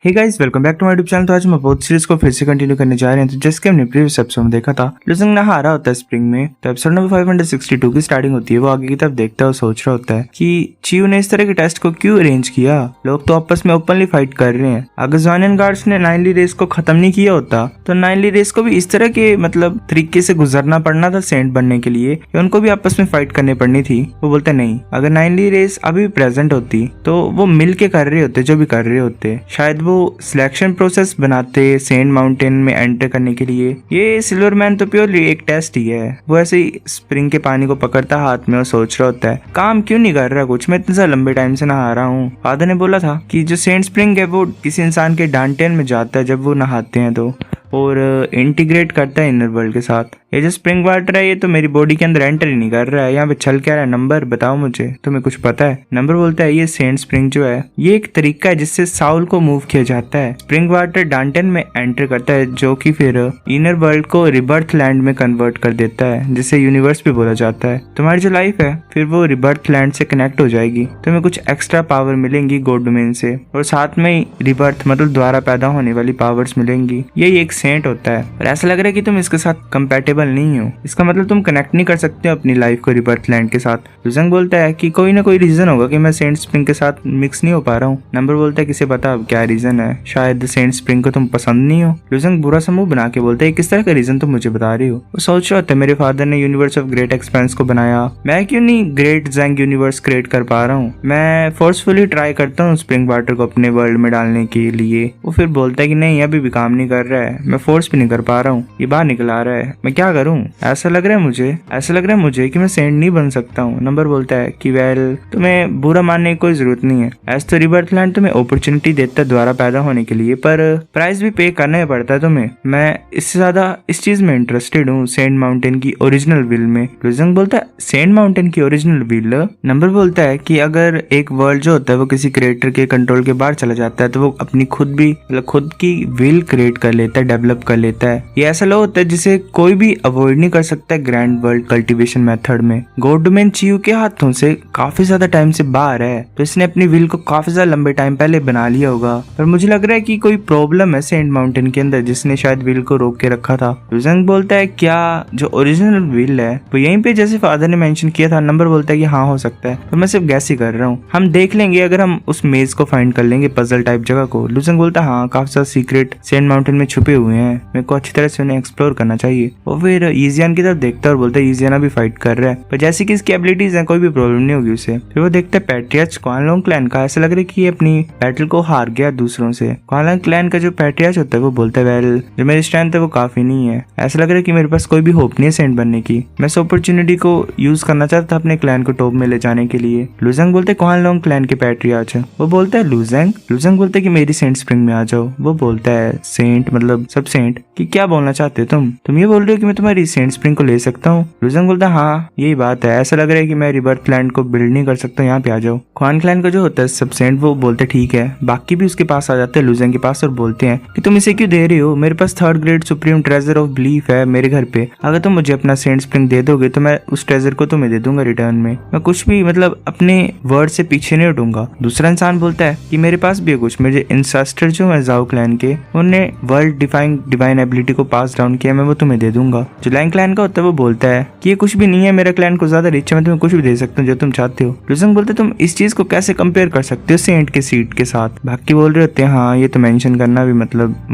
Hey guys, welcome back to my YouTube channel. तो आज हम बहुत सीरीज को फिर से कंटिन्यू करने जा रहे हैं। तो जैसे कि हमने प्रीवियस एपिसोड में देखा था, लुजंग नहा रहा होता है स्प्रिंग में। तो एपिसोड नंबर 562 की स्टार्टिंग होती है। वो आगे की तरफ देखता है और सोच रहा होता है कि चियू ने इस तरह के टेस्ट को क्यों अरेंज किया। लोग तो आपस में ओपनली फाइट कर रहे हैं। अगर ज़ोनियन गार्ड्स ने नाइनली रेस को खत्म नहीं किया होता तो नाइनली रेस को भी इस तरह के तरीके से गुजरना पड़ना था सेंट बनने के लिए, या उनको भी आपस में फाइट करनी पड़नी थी। वो बोलते नहीं, अगर नाइनली रेस अभी भी प्रेजेंट होती तो वो मिल के कर रहे होते, जो भी कर रहे होते। शायद वो सिलेक्शन प्रोसेस बनाते सेंट माउंटेन में एंटर करने के लिए। ये सिल्वरमैन तो प्योरली एक टेस्ट ही है। वो ऐसे ही स्प्रिंग के पानी को पकड़ता हाथ में और सोच रहा होता है, काम क्यों नहीं कर रहा कुछ, मैं इतने लंबे टाइम से नहा रहा हूँ। फादर ने बोला था कि जो सेंट स्प्रिंग है वो किसी इंसान के डांटेन में जाता है जब वो नहाते हैं तो, और इंटीग्रेट करता है इनर वर्ल्ड के साथ। ये जो स्प्रिंग वाटर है ये तो मेरी बॉडी के अंदर एंटर ही नहीं कर रहा है। यहाँ पे चल क्या रहा है? नंबर बताओ मुझे, तुम्हें कुछ पता है? नंबर बोलता है ये सेंट स्प्रिंग जो है ये एक तरीका है जिससे साउल को मूव किया जाता है। स्प्रिंग वाटर डांटेन में एंटर करता है जो कि फिर इनर वर्ल्ड को रिबर्थ लैंड में कन्वर्ट कर देता है, जिसे यूनिवर्स भी बोला जाता है। तुम्हारी जो लाइफ है फिर वो रिबर्थ लैंड से कनेक्ट हो जाएगी। तुम्हें कुछ एक्स्ट्रा पावर मिलेंगी गॉड डोमेन से, और साथ में ही रिबर्थ दोबारा पैदा होने वाली पावर्स मिलेंगी। यही एक सेंट होता है। और ऐसा लग रहा है कि तुम इसके साथ कंपैटिबल नहीं हो। इसका तुम कनेक्ट नहीं कर सकते हो अपनी लाइफ को रिबर्थ लैंड के साथ। लुजंग बोलता है कि कोई ना कोई रीजन होगा कि मैं सेंट स्प्रिंग के साथ मिक्स नहीं हो पा रहा हूँ। नंबर बोलता है किसे पता अब क्या रीजन है, शायद सेंट स्प्रिंग को तुम पसंद नहीं हो। लुजंग बुरा समूह बना के बोलता है किस तरह का रीजन तुम मुझे बता रही हो। वो सोच रहा होता है मेरे फादर ने यूनिवर्स ऑफ ग्रेट एक्सपेंस को बनाया, मैं क्यों नहीं ग्रेट जैंग यूनिवर्स क्रिएट कर पा रहा हूँ। मैं फोर्सफुली ट्राई करता हूँ स्प्रिंग वाटर को अपने वर्ल्ड में डालने के लिए। वो फिर बोलता है कि नहीं, अभी भी काम नहीं कर रहा है, मैं फोर्स भी नहीं कर पा रहा हूँ, ये बाहर निकल आ रहा है, मैं क्या करूँ। ऐसा लग रहा है मुझे कि मैं सेंट नहीं बन सकता हूँ। नंबर बोलता है कि वेल, तुम्हें बुरा मानने की कोई जरूरत नहीं है। एज तो रिबर्थ लैंड तुम्हें अपॉर्चुनिटी देता है दोबारा पैदा होने के लिए, पर प्राइस भी पे करना ही पड़ता है तुम्हें। मैं इससे ज्यादा इस चीज में इंटरेस्टेड हूँ, सेंट माउंटेन की ओरिजिनल विल में। लुजंग बोलता है सेंट माउंटेन की ओरिजिनल विल। नंबर बोलता है कि अगर एक वर्ल्ड जो होता है वो किसी क्रिएटर के कंट्रोल के बाहर चला जाता है तो वो अपनी खुद की विल क्रिएट कर लेता है, डेवलप कर लेता है। ये ऐसा लॉ होता है जिसे कोई भी अवॉइड नहीं कर सकता है ग्रैंड वर्ल्ड कल्टीवेशन मेथड में। गॉड डोमेन चियू के हाथों से काफी ज्यादा टाइम से बाहर है, तो इसने अपनी विल को काफी ज्यादा लंबे टाइम पहले बना लिया होगा। पर मुझे लग रहा है कि कोई प्रॉब्लम है सेंट माउंटेन के अंदर जिसने शायद विल को रोक के रखा था। लुजंग बोलता है क्या जो ओरिजिनल विल है वो यहीं पे जैसे फादर ने मेंशन किया था। नंबर बोलता है कि हाँ हो सकता है, तो मैं सिर्फ गैस ही कर रहा हूँ, हम देख लेंगे अगर हम उस मेज को फाइंड कर लेंगे, पजल टाइप जगह को। लुजंग बोलता है हाँ, काफी ज्यादा सीक्रेट सेंट माउंटेन में छुपे हुए हैं, मेरे को अच्छी तरह से उन्हें एक्सप्लोर करना चाहिए। वो फिर ईजियन की तरफ देखता है और बोलता है ईजियन भी फाइट कर रहा है, पर जैसी कि इसकी एबिलिटीज है कोई भी प्रॉब्लम नहीं होगी उसे। फिर वो देखता है पैट्रियार्च क्वानलोंग क्लैन का। ऐसा लग रहा है कि ये अपनी बैटल को हार गया दूसरों से। क्वानलोंग क्लैन का जो पैट्रियार्च होता है वो बोलता है वेल, जो मेरी स्ट्रेंथ है वो काफी नहीं है, ऐसा लग रहा है कि मेरे पास कोई भी होप नहीं है सेंट बनने की। मैं इस अपॉर्चुनिटी को यूज करना चाहता था अपने क्लैन को टॉप में ले जाने के लिए। लुजंग बोलते क्वानलोंग क्लैन के पैट्रियार्च है। वो बोलता है लुजंग बोलते है कि मेरी सेंट स्प्रिंग में आ जाओ। वो बोलता है सेंट सब सेंट कि क्या बोलना चाहते हो तुम ये बोल रहे हो कि मैं तुम्हारी सेंट स्प्रिंग को ले सकता हूँ। लुजंग बोलता है हाँ यही बात है, ऐसा लग रहा है कि मैं रिबर्थ लैंड को बिल्ड नहीं कर सकता, यहाँ पे आ जाओ। क्वान क्लैन का जो होता है सब सेंट वो बोलते ठीक है। बाकी भी उसके पास आ जाते हैं लुजंग के पास और बोलते हैं कि तुम इसे क्यों दे रहे हो, मेरे पास 3rd grade supreme treasure of belief है मेरे घर पे, अगर तुम मुझे अपना सेंट स्प्रिंग दे दोगे तो मैं उस ट्रेजर को तुम्हें दे दूंगा रिटर्न में। मैं कुछ भी अपने वर्ड से पीछे नहीं हटूंगा। दूसरा इंसान बोलता है कि मेरे पास भी है कुछ, मेरे इंसेस्टर जो है जाओ क्लैन के, उन्हें वर्ल्ड डिवाइन एबिलिटी को पास डाउन किया, मैं वो तुम्हें दे दूंगा। जो लैंग क्लैन का होता है वो बोलता है कि ये कुछ भी नहीं है, मेरा क्लैन को ज्यादा रिच है, मैं तुम्हें कुछ भी दे सकता हूँ जो तुम चाहते हो। लुजंग बोलते तुम इस चीज को कैसे कंपेयर कर सकते हो सेंट के सीट के साथ। बाकी बोल रहे होते हैं हाँ ये तो मेंशन करना भी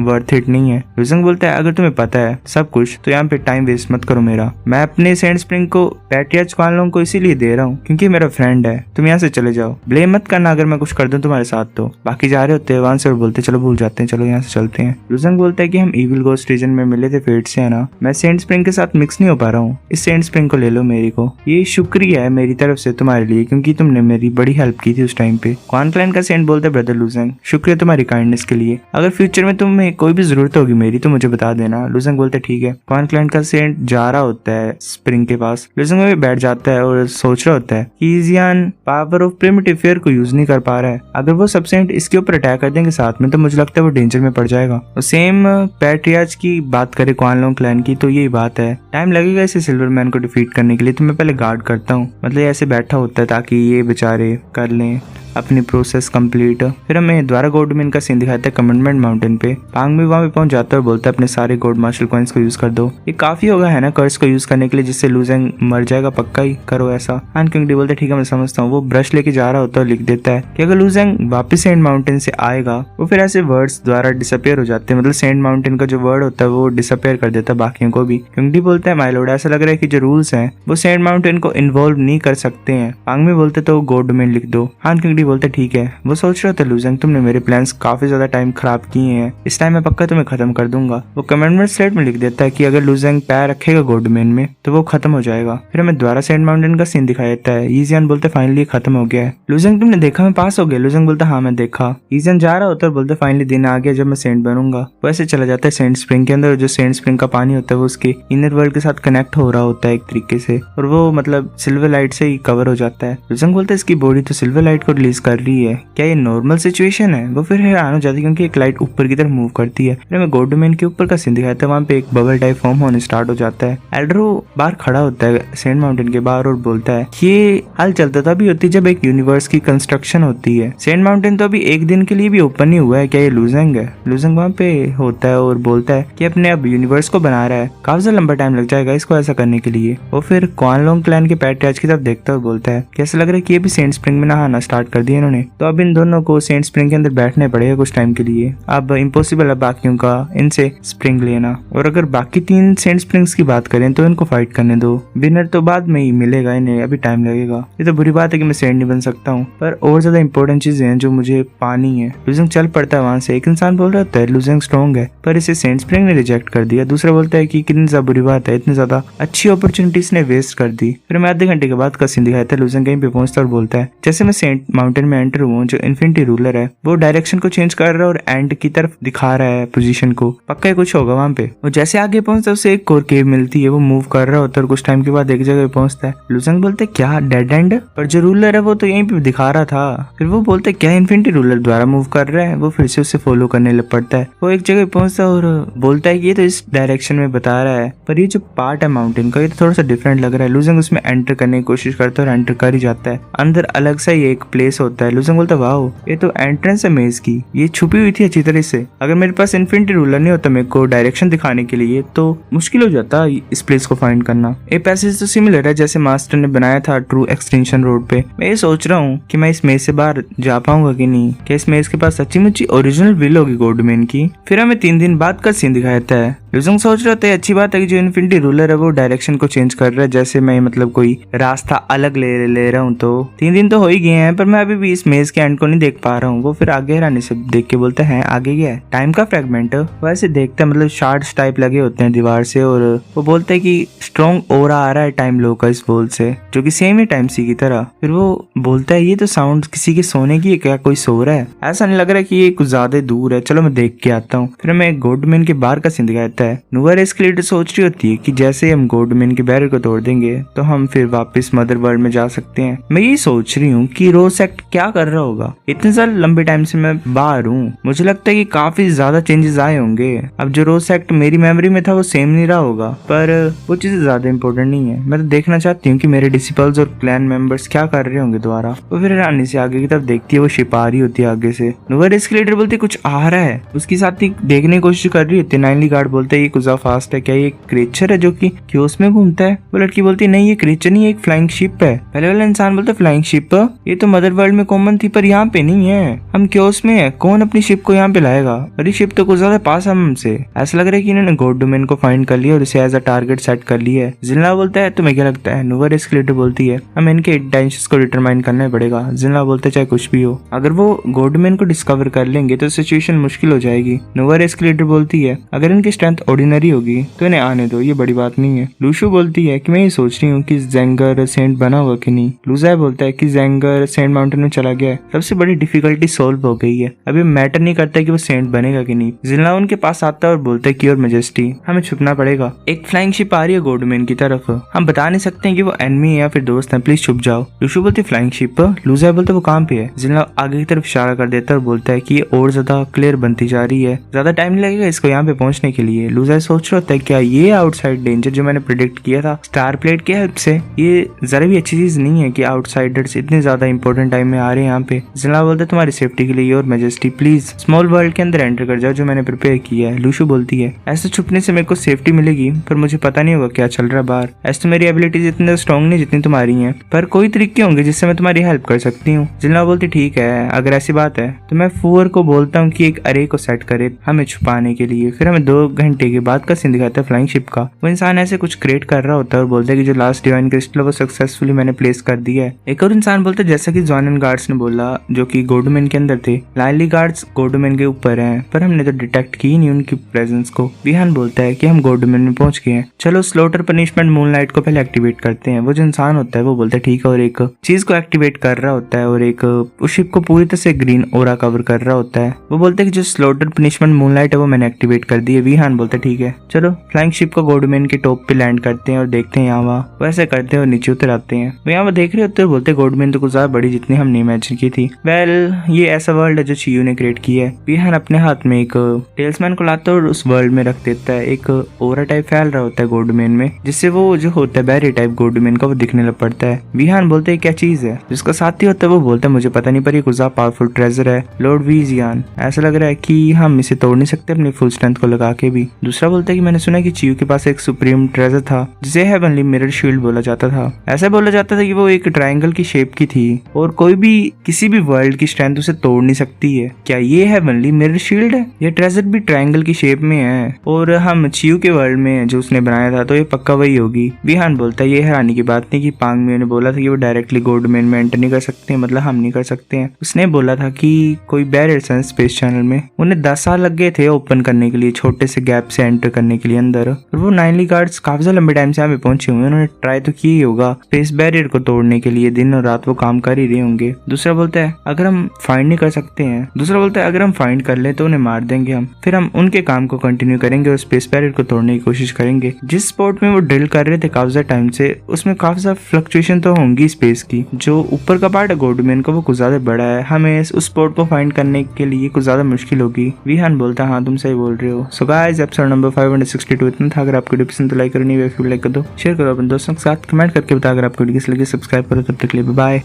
वर्थ इट नहीं है। लुजंग बोलता है अगर तुम्हें पता है सब कुछ तो यहाँ पे टाइम वेस्ट मत करो मेरा। मैं अपने सेंट स्प्रिंग को पैट्रियार्च क्वानलोंग को इसीलिए दे रहा हूँ क्योंकि मेरा फ्रेंड है, तुम यहाँ से चले जाओ, ब्लेम मत करना अगर मैं कुछ कर दूं तुम्हारे साथ तो। बाकी जा रहे होते हैं वहां से और बोलते चलो भूल जाते हैं, चलो यहाँ से चलते हैं। लुजंग बोलता है कि हम इविल गोस्ट रीजन में मिले थे फेट से, है ना, मैं सेंट स्प्रिंग के साथ मिक्स नहीं हो पा रहा हूँ, इस सेंट स्प्रिंग को ले लो मेरी को, ये शुक्रिया है मेरी तरफ से तुम्हारे लिए क्योंकि तुमने मेरी बड़ी हेल्प की थी उस टाइम पे। क्वान क्लैन का सेंट बोलता है ब्रदर लुजंग शुक्रिया तुम्हारी काइंडनेस के लिए, अगर फ्यूचर में तुम्हें कोई भी जरूरत होगी मेरी तो मुझे बता देना। लुजंग बोलते ठीक है। क्वान क्लैन का सेंट जा रहा होता है स्प्रिंग के पास। लुजंग में बैठ जाता है और सोच रहा होता है कि Aegean power of primitive fair को यूज नहीं कर पा रहा है, अगर वो सब सेंट इसके ऊपर अटैक कर देंगे साथ में तो मुझे लगता है वो डेंजर में पड़ जाएगा। सेम पैट्रियार्च की बात करें क्वानलोंग क्लैन की तो ये ही बात है, टाइम लगेगा इसे सिल्वर मैन को डिफीट करने के लिए, तो मैं पहले गार्ड करता हूँ। मतलब ऐसे बैठा होता है ताकि ये बेचारे कर लें अपनी प्रोसेस कंप्लीट। फिर हमें द्वारा गोल्डमैन का सीन दिखाता है कमिटमेंट माउंटेन पे। पांग भी वहां पे पहुंच जाता है और बोलता है अपने सारे गोल्ड मार्शल कॉइन्स को यूज कर दो, ये काफी होगा है ना कर्स को यूज करने के लिए, जिससे लूजेंग मर जाएगा, पक्का ही करो ऐसा। हान किंग डी बोलते ठीक है मैं समझता हूँ। वो ब्रश लेके जा रहा होता है और लिख देता है कि अगर लूजेंग वापस सेंट माउंटेन से आएगा, वो फिर ऐसे वर्ड्स द्वारा डिसअपियर हो जाते हैं। मतलब सेंट माउंटेन का जो वर्ड होता है वो डिसअपियर कर देता है बाकियों को भी। किंग डी बोलता है माय लॉर्ड ऐसा लग रहा है कि जो रूल्स हैं वो सेंट माउंटेन को इन्वॉल्व नहीं कर सकते हैं। पांग भी बोलते तो गोल्ड डोमेन लिख दो। हान किंग डी बोलते ठीक है। वो सोच रहा था लूजेंग तुमने मेरे प्लान्स काफी ज्यादा टाइम खराब किए हैं, इस टाइम मैं पक्का तुम्हें खत्म कर दूंगा। वो कमेंटमेंट स्लेट में लिख देता है कि अगर लूजेंग पैर रखेगा गोल्ड डोमेन में तो वो खत्म हो जाएगा। फिर हमें दोबारा सेंट माउंटेन का सीन दिखाया जाता है। ईजियन बोलते फाइनली खत्म हो गया है। लूजेंग तुमने देखा मैं पास हो गया। लूजेंग बोलता हाँ मैं देखा। ईजियन जा रहा होता है और बोलते फाइनली दिन आ गया जब मैं सेंट बनूंगा। वैसे चला जाता है सेंट स्प्रिंग के अंदर। जो सेंट स्प्रिंग का पानी होता है वो उसके इनर वर्ल्ड के साथ कनेक्ट हो रहा होता है एक तरीके से, और वो मतलब सिल्वर लाइट से ही कवर हो जाता है। लूजेंग बोलता है इसकी बॉडी तो सिल्वर लाइट को रिलीज कर रही है, क्या ये नॉर्मल सिचुएशन है? वो फिर हैरान हो जाती है क्योंकि एक लाइट ऊपर की तरफ मूव करती है। फिर हमें गोल्ड डोमेन के ऊपर का सीन दिखाया था, वहाँ पे एक बबल टाइप फॉर्म होने स्टार्ट हो जाता है। एल्ड्रो बाहर खड़ा होता है सेंट माउंटेन के बाहर और बोलता है ये हाल चलता था भी होती जब एक यूनिवर्स की कंस्ट्रक्शन होती है। सेंट माउंटेन तो अभी एक दिन के लिए भी ओपन नहीं हुआ है, क्या ये लूजेंग है? लूजेंग वहाँ पे होता है और बोलता है कि अपने अब यूनिवर्स को बना रहा है, काफी लंबा टाइम लग जाएगा इसको ऐसा करने के लिए। वो फिर क्वानलोंग क्लैन के पैट्रियार्च की तरफ देखता है और बोलता है कैसा लग रहा है कि ये भी सेंट स्प्रिंग में नहाना स्टार्ट कर दिया इन्होंने, तो अब इन दोनों को सेंट स्प्रिंग के अंदर बैठने पड़ेगा कुछ टाइम के लिए। अब इम्पॉसिबल है बाकियों का इनसे स्प्रिंग लेना, और अगर बाकी 3 सेंट स्प्रिंग्स की बात करें तो इनको फाइट करने दो, विनर तो बाद में ही मिलेगा, इन्हें अभी टाइम लगेगा। ये तो बुरी बात है कि मैं सेंट नहीं बन सकता हूँ, पर और ज्यादा इंपॉर्टेंट चीजें हैं जो मुझे पानी है। लूजेंग चल पड़ता है वहां से। एक इंसान बोल रहा होता है लूजेंग स्ट्रॉन्ग है पर इसे सेंट स्प्रिंग ने रिजेक्ट कर दिया। दूसरा बोलता है कि कितनी ज्यादा बुरी बात है, इतनी ज्यादा अच्छी अपॉर्चुनिटीज ने वेस्ट कर दी। फिर मैं आधे घंटे के बाद का सीन दिखाया था। लूजेंग कहीं पे पहुंचता और बोलता है जैसे मैं सेंट माउंटेन में एंटर हुआ, जो इन्फिनिटी रूलर है वो डायरेक्शन को चेंज कर रहा है और एंड की तरफ दिखा रहा है पोजीशन को, पक्का कुछ होगा वहां पे। वो जैसे आगे पहुंचता है उसे एक कोर केव मिलती है, वो मूव कर रहा होता है और कुछ टाइम के बाद एक जगह पहुंचता है। लूजेंग बोलते क्या डेड एंड? पर जो रूलर है वो तो यहीं पे दिखा रहा था। फिर वो बोलते क्या इन्फिनिटी रूलर द्वारा मूव कर रहा है? वो फिर से उसे फॉलो करने लग पड़ता है। वो एक जगह पहुंचता है और बोलता है कि ये तो इस डायरेक्शन में बता रहा है, पर ये जो पार्ट है माउंटेन का ये तो थोड़ा सा डिफरेंट लग रहा है। लूजेंग उसमें एंटर करने की कोशिश करता है और एंटर कर ही जाता है। अंदर अलग सा ही एक प्लेस होता है। लूजेंग बोलता है वाओ ये तो एंट्रेंस है मेज की, ये छुपी हुई थी अच्छी तरह से। अगर मेरे पास इन्फिनिटी रूलर नहीं होता मेरे को डायरेक्शन दिखाने के लिए तो मुश्किल हो जाता इस प्लेस को फाइंड करना। ये पैसेज तो सिमिलर है जैसे मास्टर ने बनाया था ट्रू एक्सटेंशन रोड पे। मैं ये सोच रहा हूँ कि मैं इस मेज से बाहर जा पाऊंगा कि नहीं, क्या इस मेज के पास सच्ची मुच्ची ओरिजिनल विल होगी गोल्ड डोमेन की। फिर हमें 3 दिन बाद का सीन दिखाया जाता है। लूजेंग सोच रहा था अच्छी बात है कि जो इन्फिनिटी रूलर है वो डायरेक्शन को चेंज कर रहा है, जैसे मैं मतलब कोई रास्ता अलग ले रहा हूँ। तो 3 दिन तो हो ही गए हैं पर मैं अभी भी इस मेज के एंड को नहीं देख पा रहा हूँ। वो फिर आगे रहने से देख के बोलते हैं आगे क्या है? टाइम का फ्रेगमेंट। वैसे देखते हैं मतलब शार्ट्स टाइप लगे होते हैं दीवार से, और वो बोलते हैं कि स्ट्रॉन्ग ओरा आ रहा है टाइम लो का इस बोल से, जो कि सेम है टाइम सी की तरह। फिर वो बोलता है ये तो साउंड किसी के सोने की है, क्या कोई सो रहा है? ऐसा नहीं लग रहा कि ये कुछ ज्यादा दूर है, चलो मैं देख के आता हूँ। फिर हमें गोल्ड डोमेन के बाहर का सीन दिखाता है। नुवर एस्केलेटर सोच रही होती है कि जैसे हम गोल्ड डोमेन के बैरियर को तोड़ देंगे तो हम फिर वापस मदर वर्ल्ड में जा सकते हैं। मैं ये सोच रही हूँ कि रोज एक्ट क्या कर रहा होगा, इतने साल लंबे टाइम से मैं बाहर हूँ, मुझे लगता है कि काफी ज्यादा चेंजेस आए होंगे। अब जो रोज एक्ट मेरी मेमोरी में था वो सेम नहीं रहा होगा, पर वो चीजें ज्यादा इंपॉर्टेंट नहीं है। मैं तो देखना चाहती हूँ कि मेरे डिसिपल्स और क्लैन मेंबर्स क्या कर रहे होंगे दोबारा। वो फिर रानी से आगे की तरफ देखती है, वो शिप आ रही होती है आगे से। नुवर एस्केलेटर बोलती कुछ आ रहा है, उसकी साथ ही देखने की कोशिश कर रही होती है। नाइनली गार्ड बोलते है ये कुछ फास्ट है, क्या ये क्रिएचर है जो कि क्योस में घूमता है? वो लड़की बोलती नहीं ये क्रिएचर नहीं, एक फ्लाइंग शिप है। पहले वाला इंसान बोलता फ्लाइंग शिप ये तो मदर वर्ल्ड में कॉमन थी पर यहाँ पे नहीं है, हम क्योस में है, कौन अपनी शिप को यहाँ पे लाएगा? अरे शिप तो कुछ ज्यादा पास है हमसे। ऐसा लग रहा है कि इन्होंने गोल्ड डोमेन को फाइंड कर लिया और इसे एज अ टारगेट सेट कर लिया है। जिनला बोलता है तुम्हें क्या लगता है? नुवर एस्केलेटर बोलती है हमें इनके इंटेंशंस को डिटरमाइन करना पड़ेगा। जिनला बोलते चाहे कुछ भी हो, अगर वो गोल्ड डोमेन को डिस्कवर कर लेंगे तो सिचुएशन मुश्किल हो जाएगी। नुवर एस्केलेटर बोलती है अगर इनकी स्ट्रेंथ ऑर्डिनरी होगी तो इन्हें आने दो, ये बड़ी बात नहीं है। लूशु बोलती है कि मैं ये सोच रही हूँ कि जेंगर सेंट बना हुआ कि नहीं। लूजाई बोलता है कि जेंगर सेंट माउंटेन में चला गया है, सबसे बड़ी डिफिकल्टी सोल्व हो गई है, अभी मैटर नहीं करता कि वो सेंट बनेगा कि नहीं। जिनला उनके पास आता है और बोलता है कि योर मैजेस्टी हमें छुपना पड़ेगा, एक फ्लाइंग शिप आ रही है गोल्ड डोमेन की तरफ, हम बता नहीं सकते हैं कि वो एनिमी है या फिर दोस्त है, प्लीज छुप जाओ। लूशु बोलती फ्लाइंग शिप, लूजाई बोलते वो कहाँ पे है? जिनला आगे की तरफ इशारा कर देता है और बोलता है कि ये और ज्यादा क्लियर बनती जा रही है, ज्यादा टाइम नहीं लगेगा इसको यहाँ पे पहुंचने के लिए। लूजाई सोच रहा होता है कि क्या ये आउटसाइड डेंजर जो मैंने प्रिडिक्ट किया था स्टार प्लेट की हेल्प से, ये जरा भी अच्छी चीज नहीं है कि आउटसाइडर्स इतने ज्यादा इंपॉर्टेंट टाइम में आ रहे हैं यहाँ पे। जनाब बोलते तुम्हारी सेफ्टी के लिए your majesty please small world के अंदर एंटर कर जाओ जो मैंने प्रिपेयर किया है। लूशु बोलती है ऐसे छुपने से मेरे को सेफ्टी मिलेगी पर मुझे पता नहीं होगा क्या चल रहा है बाहर। ऐसे तो मेरी एबिलिटीज इतनी स्ट्रॉन्ग नहीं जितनी तुम्हारी हैं, पर कोई तरीके होंगे जिससे मैं तुम्हारी हेल्प कर सकती हूँ। जनाब बोलती ठीक है, अगर ऐसी बात है तो मैं फूअर को बोलता हूँ कि एक अरे को सेट करे हमें छुपाने के लिए। फिर हमें 2 घंटे के बाद का सीन दिखाता है फ्लाइंग शिप का। वो इंसान ऐसे कुछ क्रिएट कर रहा होता है और बोलता है कि जो लास्ट डिवाइन क्रिस्टल वो सक्सेसफुली मैंने प्लेस कर दिया है। एक और इंसान बोलता है जैसा कि जॉन गार्ड्स ने बोला जो कि गोल्डमैन के अंदर थे, लाइनली गार्ड्स गोल्डमैन के ऊपर हैं पर हमने तो डिटेक्ट की नहीं उनकी प्रेजेंस को। विहान बोलता है कि हम गोल्डमैन में पहुंच गए हैं, चलो स्लोटर पनिशमेंट मूनलाइट को पहले एक्टिवेट करते हैं। वो जो इंसान होता है वो बोलता है ठीक है, और एक चीज को एक्टिवेट कर रहा होता है और एक उस शिप को पूरी तरह से ग्रीन ओरा कवर कर रहा होता है। वो बोलते हैं कि जो स्लोटर पनिशमेंट मूनलाइट है वो मैंने एक्टिवेट कर दी है। विहान बोलता है ठीक है, चलो फ्लाइंग शिप को गोल्डमैन के टॉप पे लैंड करते हैं और देखते हैं यहाँ वहाँ। वैसे करते हैं और नीचे उतर आते हैं। वो यहाँ देख रहे होते हैं, बोलते गोल्डमैन तो कुछ ज्यादा बड़ी जितनी हमने इमेजिन की थी। वेल ये ऐसा वर्ल्ड है जो चियू ने क्रिएट किया है। विहान अपने हाथ में एक टेल्समैन को लाता है और उस वर्ल्ड में रख देता है। एक ओरा टाइप फैल रहा होता है गोल्डमैन में, जिससे वो जो होता है बैरी टाइप गोल्डमैन का वो दिखने लग पड़ता है। विहान बोलते हैं क्या चीज है, जिसका साथी होता है वो बोलता है मुझे पता नहीं पर ये कुछ पावरफुल ट्रेजर है लॉर्ड वीजियान, ऐसा लग रहा है कि हम इसे तोड़ नहीं सकते अपनी फुल स्ट्रेंथ को लगा के भी। दूसरा बोलता है कि मैंने सुना कि चियू के पास एक सुप्रीम ट्रेजर था जिसे हेवनली मिरर शील्ड बोला जाता था। ऐसा बोला जाता था कि वो एक ट्रायंगल की शेप की थी और कोई भी किसी भी वर्ल्ड की स्ट्रेंथ उसे तोड़ नहीं सकती है। क्या ये हेवनली मिरर शील्ड है? ये ट्रेजर भी ट्रायंगल की शेप में है और हम चियू के वर्ल्ड में जो उसने बनाया था तो ये पक्का वही होगी। विहान बोलता है ये हैरानी की बात नहीं कि पांग मियो ने बोला था कि वो डायरेक्टली गोल्डमैन में एंटर नहीं कर सकते, मतलब हम नहीं कर सकते हैं। उसने बोला था कि कोई बैरियर्स है स्पेस चैनल में, उन्हें 10 साल लग गए थे ओपन करने के लिए, छोटे से गैप से एंटर करने के लिए अंदर। और वो नाइनली गार्ड्स काफी लंबे टाइम से यहाँ पे पहुंचे हुए हैं, उन्होंने ट्राई तो किया ही होगा स्पेस बैरियर को तोड़ने के लिए, दिन और रात वो काम कर ही रहे होंगे। दूसरा बोलता है अगर हम फाइंड नहीं कर सकते हैं, दूसरा बोलता है अगर हम फाइंड कर ले तो उन्हें मार देंगे हम, फिर हम उनके काम को कंटिन्यू करेंगे और स्पेस बैरियर को तोड़ने की कोशिश करेंगे। जिस स्पॉट में वो ड्रिल कर रहे थे काफी टाइम से उसमें काफी ज्यादा फ्लक्चुएशन तो होंगी स्पेस की। जो ऊपर का पार्ट है गोल्डमैन का वो कुछ ज्यादा बड़ा है, हमें उस स्पॉट को फाइंड करने के लिए कुछ ज्यादा मुश्किल होगी। विहान बोलता है हाँ तुम सही बोल रहे हो। सो गाइस एपिसोड नंबर 562 इतना था। अगर आपको डिस्क्रिप्शन तो लाइक करो, नहीं लाइक कर दो, शेयर करो अपने दोस्तों के साथ, कमेंट करके बताओ अगर आपको वीडियो कैसी लगी, सब्सक्राइब करो। तब तक के लिए बाय।